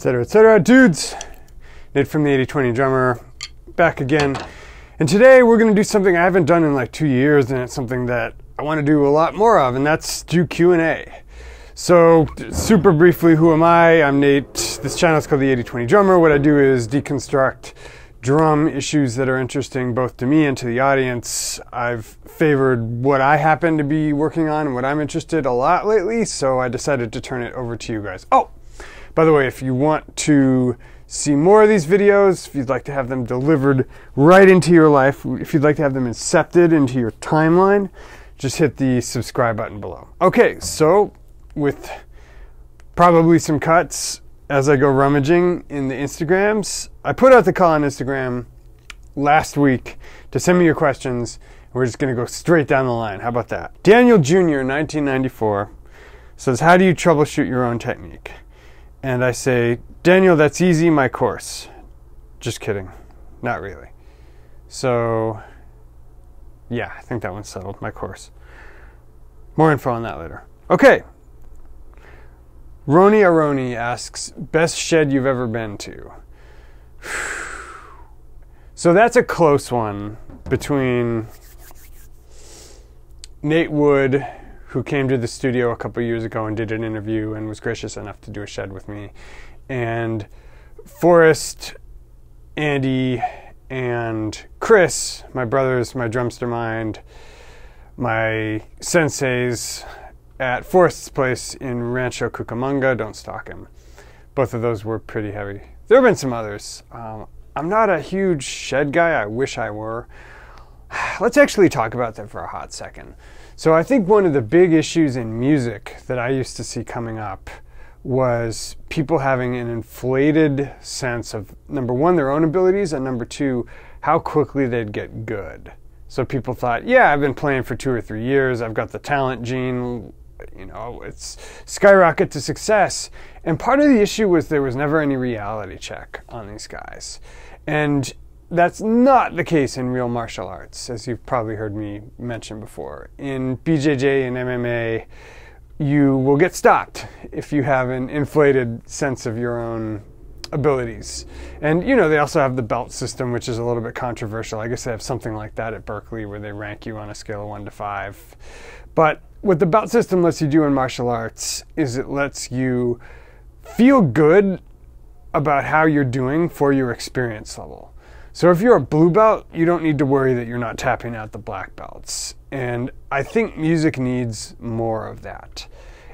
etc., etc. Dudes, Nate from the 80/20 Drummer, back again. And today we're going to do something I haven't done in like 2 years, and it's something that I want to do a lot more of, and that's do Q&A. So, super briefly, who am I? I'm Nate. This channel is called the 80/20 Drummer. What I do is deconstruct drum issues that are interesting both to me and to the audience. I've favored what I happen to be working on and what I'm interested a lot lately, so I decided to turn it over to you guys. Oh, by the way, if you want to see more of these videos, if you'd like to have them delivered right into your life, if you'd like to have them incepted into your timeline, just hit the subscribe button below. Okay, so with probably some cuts as I go rummaging in the Instagrams, I put out the call on Instagram last week to send me your questions. We're just going to go straight down the line. How about that? Daniel Jr., 1994, says, how do you troubleshoot your own technique? And I say, Daniel, that's easy, my course. Just kidding. Not really. So, yeah, I think that one's settled, my course. More info on that later. Okay. Roni Aroni asks, best shed you've ever been to? So that's a close one between Nate Wood, who came to the studio a couple years ago and did an interview and was gracious enough to do a shed with me, and Forrest, Andy, and Chris, my brothers, my drumster mind, my senseis, at Forrest's place in Rancho Cucamonga. Don't stalk him. Both of those were pretty heavy. There have been some others. I'm not a huge shed guy. I wish I were. Let's actually talk about that for a hot second. So I think one of the big issues in music that I used to see coming up was people having an inflated sense of, number one, their own abilities, and number two, how quickly they'd get good. So people thought, yeah, I've been playing for 2 or 3 years. I've got the talent gene. You know, it's skyrocket to success. And part of the issue was there was never any reality check on these guys. And that's not the case in real martial arts, as you've probably heard me mention before. In BJJ and MMA, you will get stopped if you have an inflated sense of your own abilities. And, you know, they also have the belt system, which is a little bit controversial. I guess they have something like that at Berkeley where they rank you on a scale of 1 to 5. But what the belt system lets you do in martial arts is it lets you feel good about how you're doing for your experience level. So if you're a blue belt, you don't need to worry that you're not tapping out the black belts. And I think music needs more of that.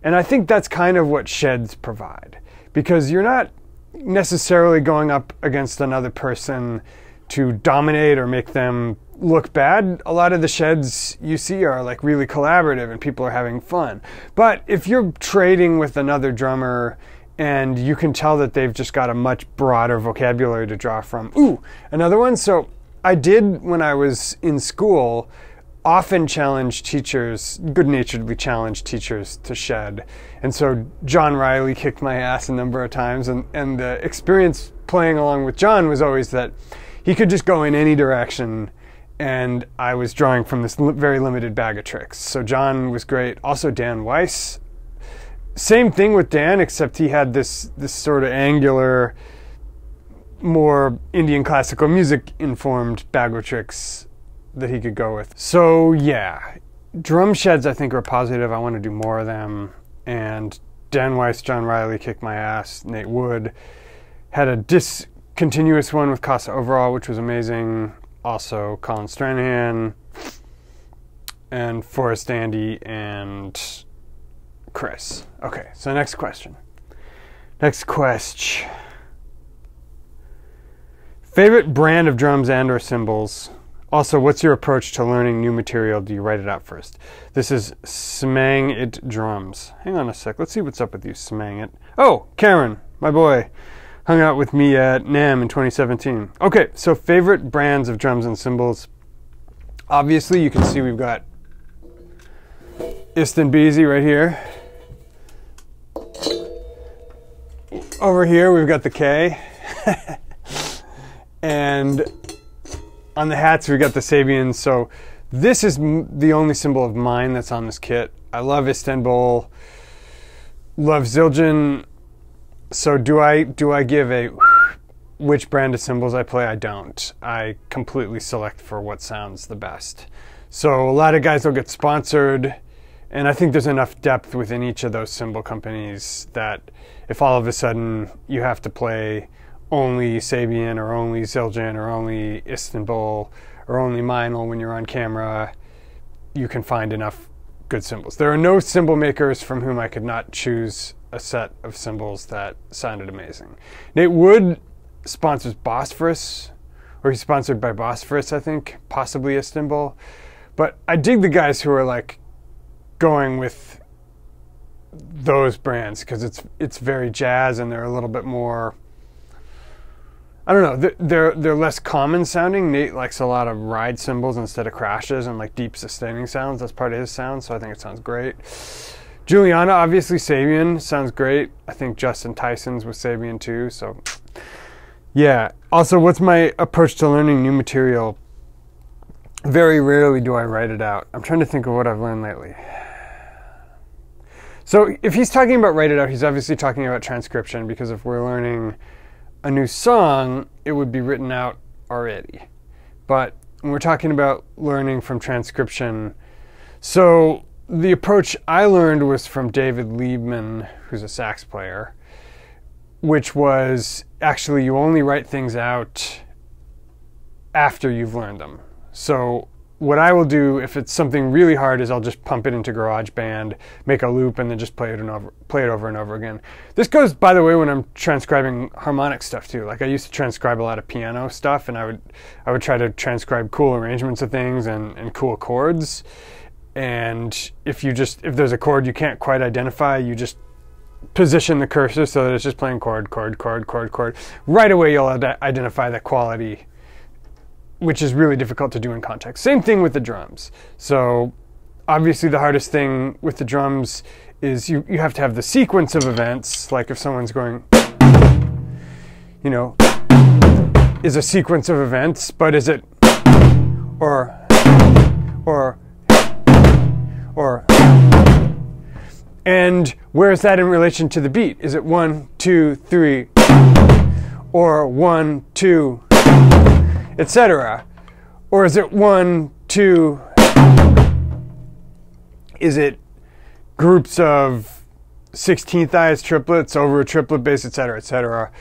And I think that's kind of what sheds provide, because you're not necessarily going up against another person to dominate or make them look bad. A lot of the sheds you see are like really collaborative and people are having fun. But if you're trading with another drummer and you can tell that they've just got a much broader vocabulary to draw from. Ooh, another one. So I did, when I was in school, often challenge teachers, good-naturedly challenge teachers to shed. And so John Riley kicked my ass a number of times, and the experience playing along with John was always that he could just go in any direction, and I was drawing from this very limited bag of tricks. So John was great. Also Dan Weiss. Same thing with Dan, except he had this sort of angular, more Indian classical music informed bag of tricks that he could go with. So yeah, drum sheds I think are positive. I want to do more of them. And Dan Weiss, John Riley kicked my ass. Nate Wood had a discontinuous one with Casa Overall, which was amazing. Also Colin Stranahan and Forrest, Andy, and Chris. Okay, so next question. Next question. Favorite brand of drums and or cymbals? Also, what's your approach to learning new material? Do you write it out first? This is Smang It Drums. Hang on a sec. Let's see what's up with you, Smang It. Oh, Karen, my boy, hung out with me at NAMM in 2017. Okay, so favorite brands of drums and cymbals. Obviously, you can see we've got Iston Beasy right here. Over here, we've got the K. And on the hats, we got the Sabians. So this is the only cymbal of mine that's on this kit. I love Istanbul, love Zildjian, So do I give a which brand of cymbals I play? I don't. I completely select for what sounds the best. So a lot of guys will get sponsored, and I think there's enough depth within each of those cymbal companies that if all of a sudden you have to play only Sabian or only Zildjian or only Istanbul or only Meinl when you're on camera, you can find enough good cymbals. There are no cymbal makers from whom I could not choose a set of cymbals that sounded amazing. Nate Wood sponsors Bosphorus, or he's sponsored by Bosphorus, I think, possibly Istanbul. But I dig the guys who are like going with those brands because it's very jazz and they're a little bit more, I don't know, they're less common sounding. Nate likes a lot of ride cymbals instead of crashes and like deep sustaining sounds. That's part of his sound, so I think it sounds great. Juliana, obviously Sabian, sounds great. I think Justin Tyson's with Sabian too, so yeah. Also, what's my approach to learning new material? Very rarely do I write it out. I'm trying to think of what I've learned lately. So if he's talking about write it out, he's obviously talking about transcription, because if we're learning a new song, it would be written out already. But when we're talking about learning from transcription, so the approach I learned was from David Liebman, who's a sax player, which was actually you only write things out after you've learned them. So what I will do if it's something really hard is I'll just pump it into GarageBand, make a loop, and then just play it over and over again. This goes, by the way, when I'm transcribing harmonic stuff too. Like I used to transcribe a lot of piano stuff, and I would try to transcribe cool arrangements of things and cool chords. And if there's a chord you can't quite identify, you just position the cursor so that it's just playing chord, chord, chord, chord, chord. Right away you'll identify that quality, which is really difficult to do in context. Same thing with the drums. So obviously the hardest thing with the drums is you have to have the sequence of events, like if someone's going, you know, is a sequence of events, but is it or and where is that in relation to the beat? Is it 1, 2, 3, or 1, 2, etc.? Or is it 1, 2? Is it groups of 16th eyes triplets over a triplet bass, etc., etc.?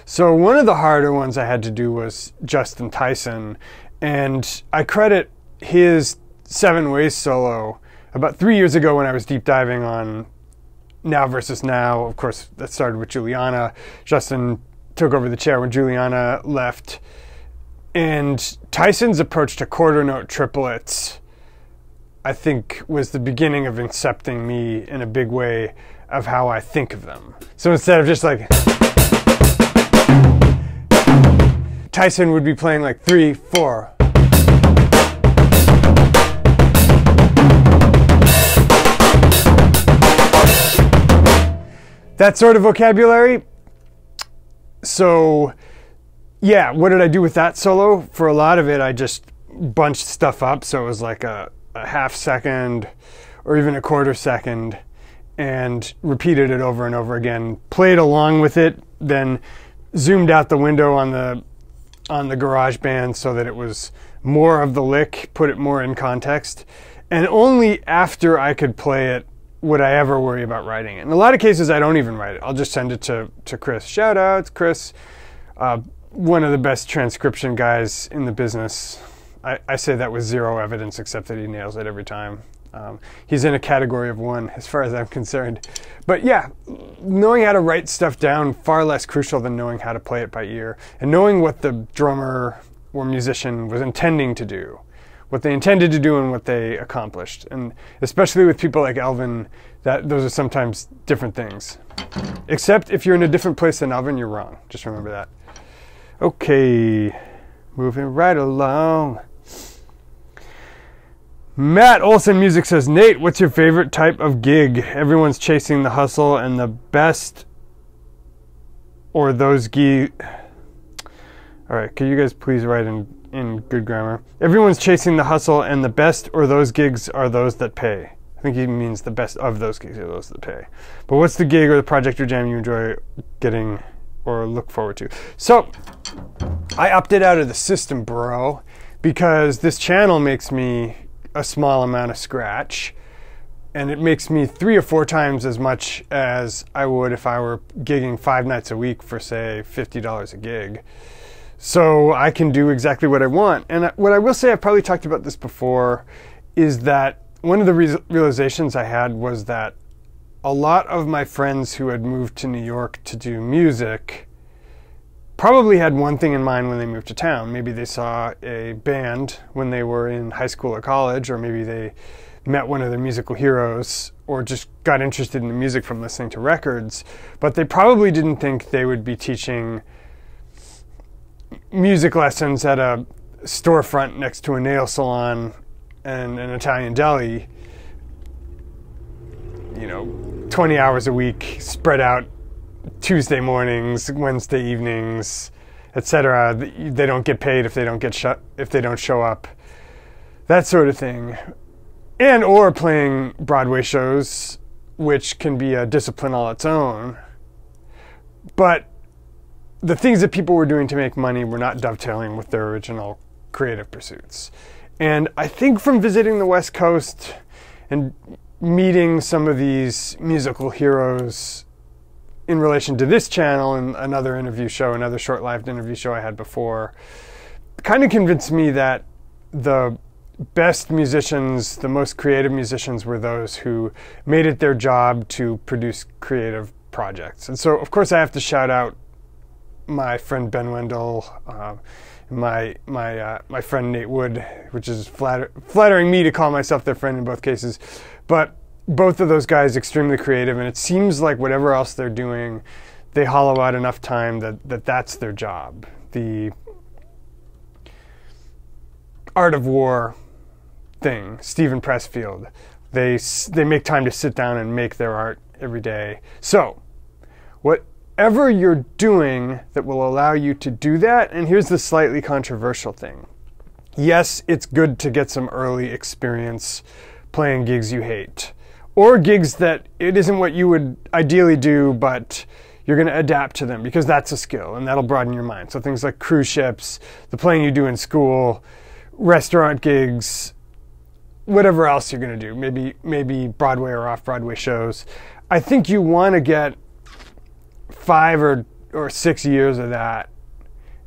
So one of the harder ones I had to do was Justin Tyson, and I credit his 7 Ways solo about 3 years ago when I was deep diving on Now Versus Now. Of course, that started with Juliana. Justin took over the chair when Juliana left. And Tyson's approach to quarter note triplets, I think, was the beginning of incepting me in a big way of how I think of them. So instead of just like, Tyson would be playing like 3, 4. That sort of vocabulary. So yeah, what did I do with that solo? For a lot of it, I just bunched stuff up. So it was like a half second or even a quarter second, and repeated it over and over again, played along with it, then zoomed out the window on the GarageBand so that it was more of the lick, put it more in context. And only after I could play it would I ever worry about writing it. In a lot of cases, I don't even write it. I'll just send it to Chris. Shout out, Chris. One of the best transcription guys in the business. I say that with zero evidence except that he nails it every time. He's in a category of one as far as I'm concerned. But yeah, knowing how to write stuff down, far less crucial than knowing how to play it by ear. And knowing what the drummer or musician was intending to do. What they intended to do and what they accomplished. And especially with people like Elvin, those are sometimes different things. Except if you're in a different place than Elvin, you're wrong. Just remember that. Okay, moving right along. Matt Olson Music says, Nate, what's your favorite type of gig? Everyone's chasing the hustle and the best, or those All right, can you guys please write in good grammar? Everyone's chasing the hustle and the best, or those gigs are those that pay. think he means the best of those gigs are those that pay. But what's the gig or the project or jam you enjoy getting or look forward to? So I opted out of the system, bro, because this channel makes me a small amount of scratch, and it makes me 3 or 4 times as much as I would if I were gigging 5 nights a week for, say, $50 a gig. So I can do exactly what I want. And what I will say, I've probably talked about this before, is that one of the realizations I had was that a lot of my friends who had moved to New York to do music probably had one thing in mind when they moved to town. Maybe they saw a band when they were in high school or college, or maybe they met one of their musical heroes, or just got interested in the music from listening to records. But they probably didn't think they would be teaching music lessons at a storefront next to a nail salon and an Italian deli, 20 hours a week, spread out Tuesday mornings, Wednesday evenings, etc. They don't get paid if they don't show up, that sort of thing. And or playing Broadway shows, which can be a discipline all its own. But the things that people were doing to make money were not dovetailing with their original creative pursuits. And I think from visiting the West Coast and meeting some of these musical heroes in relation to this channel and another short-lived interview show I had before, kind of convinced me that the best musicians, the most creative musicians, were those who made it their job to produce creative projects. And so, of course, I have to shout out my friend Ben Wendell, my friend Nate Wood, which is flattering me to call myself their friend in both cases. But both of those guys extremely creative, and it seems like whatever else they're doing, they hollow out enough time that's their job. The Art of War thing, Stephen Pressfield, they make time to sit down and make their art every day. So whatever you're doing that will allow you to do that, and here's the slightly controversial thing. Yes, it's good to get some early experience playing gigs you hate, or gigs that it isn't what you would ideally do, but you're going to adapt to them because that's a skill and that'll broaden your mind. So things like cruise ships, the playing you do in school, restaurant gigs, whatever else you're going to do, maybe Broadway or off-Broadway shows. I think you want to get 5 or 6 years of that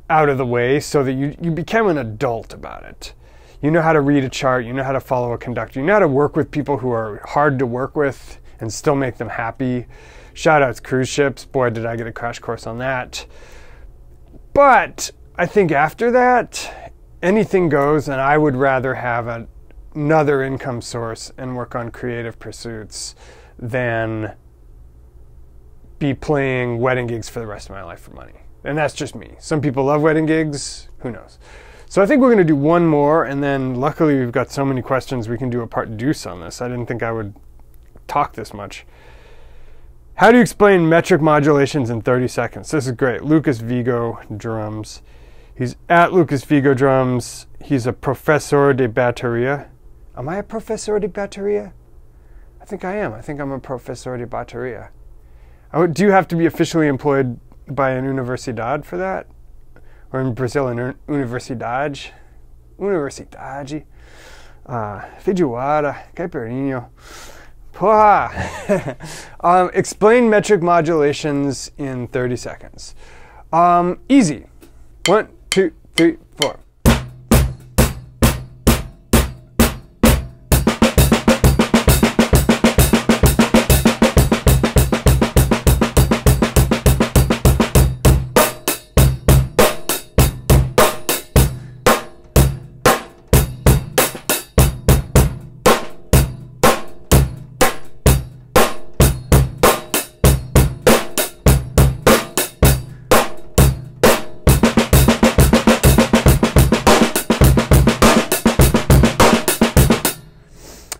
out of the way so that you become an adult about it. You know how to read a chart, you know how to follow a conductor, you know how to work with people who are hard to work with and still make them happy. Shout outs cruise ships, boy did I get a crash course on that. But I think after that, anything goes, and I would rather have another income source and work on creative pursuits than be playing wedding gigs for the rest of my life for money. And that's just me. Some people love wedding gigs, who knows. So I think we're going to do one more, and then luckily we've got so many questions we can do a part deuce on this. I didn't think I would talk this much. How do you explain metric modulations in 30 seconds? This is great. Lucas Vigo Drums. He's at Lucas Vigo Drums. He's a professor de bateria. Am I a professor de bateria? I think I am. I think I'm a professor de bateria. Do you have to be officially employed by an universidade for that? Or in Brazil, an universidade. Universidade. Feijoada. Caipirinha. Porra! Explain metric modulations in 30 seconds. Easy. 1, 2, 3, 4.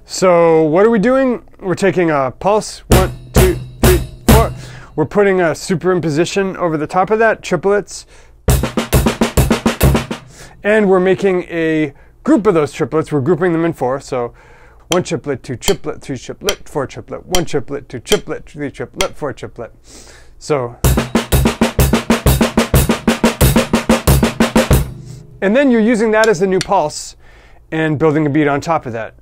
So what are we doing? We're taking a pulse, 1, 2, 3, 4. We're putting a superimposition over the top of that, triplets. And we're making a group of those triplets. We're grouping them in 4. So 1 triplet, 2 triplet, 3 triplet, 4 triplet, 1 triplet, 2 triplet, 3 triplet, 4 triplet. So, and then you're using that as the new pulse and building a beat on top of that.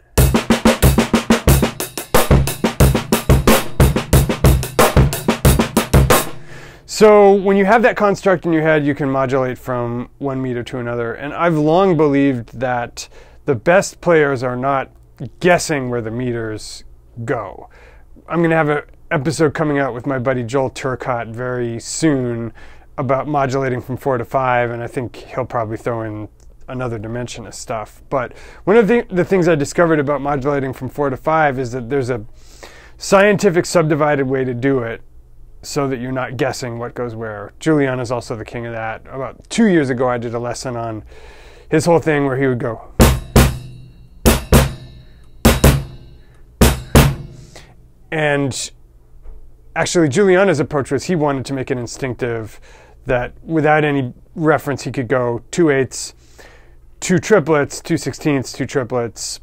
So when you have that construct in your head, you can modulate from one meter to another. And I've long believed that the best players are not guessing where the meters go. I'm going to have an episode coming out with my buddy Joel Turcotte very soon about modulating from 4 to 5, and I think he'll probably throw in another dimension of stuff. But one of the things I discovered about modulating from 4 to 5 is that there's a scientific subdivided way to do it, so that you're not guessing what goes where. Julian is also the king of that. About 2 years ago, I did a lesson on his whole thing where he would go. And actually, Juliana's approach was he wanted to make it instinctive, that without any reference, he could go 2/8, 2 triplets, 2/16, 2 triplets.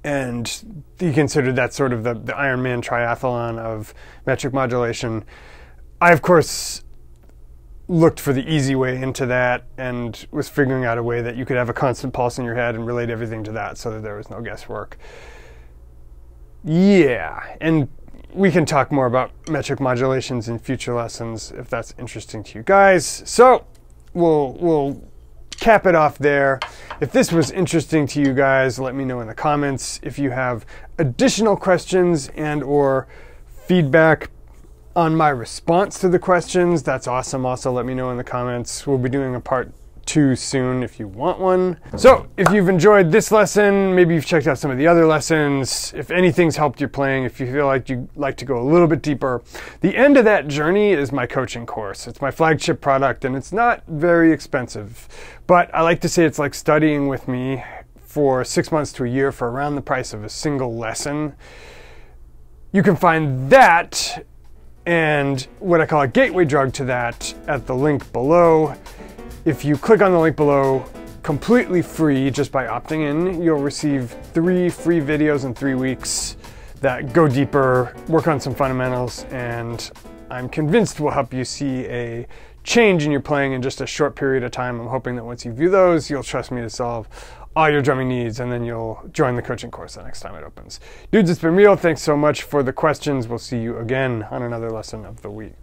And he considered that sort of the Ironman triathlon of metric modulation. I, of course, looked for the easy way into that and was figuring out a way that you could have a constant pulse in your head and relate everything to that so that there was no guesswork. Yeah, and we can talk more about metric modulations in future lessons if that's interesting to you guys. So we'll cap it off there. If this was interesting to you guys, let me know in the comments. If you have additional questions and or feedback on my response to the questions, that's awesome. Also, let me know in the comments. We'll be doing a part 2 soon if you want one. So if you've enjoyed this lesson, maybe you've checked out some of the other lessons, if anything's helped your playing, if you feel like you'd like to go a little bit deeper, the end of that journey is my coaching course. It's my flagship product and it's not very expensive, but I like to say it's like studying with me for 6 months to a year for around the price of a single lesson. You can find that and what I call a gateway drug to that at the link below. If you click on the link below, completely free, just by opting in, you'll receive 3 free videos in 3 weeks that go deeper, work on some fundamentals, and I'm convinced will help you see a change in your playing in just a short period of time. I'm hoping that once you view those, you'll trust me to solve all your drumming needs, and then you'll join the coaching course the next time it opens. Dudes, it's been real. Thanks so much for the questions. We'll see you again on another lesson of the week.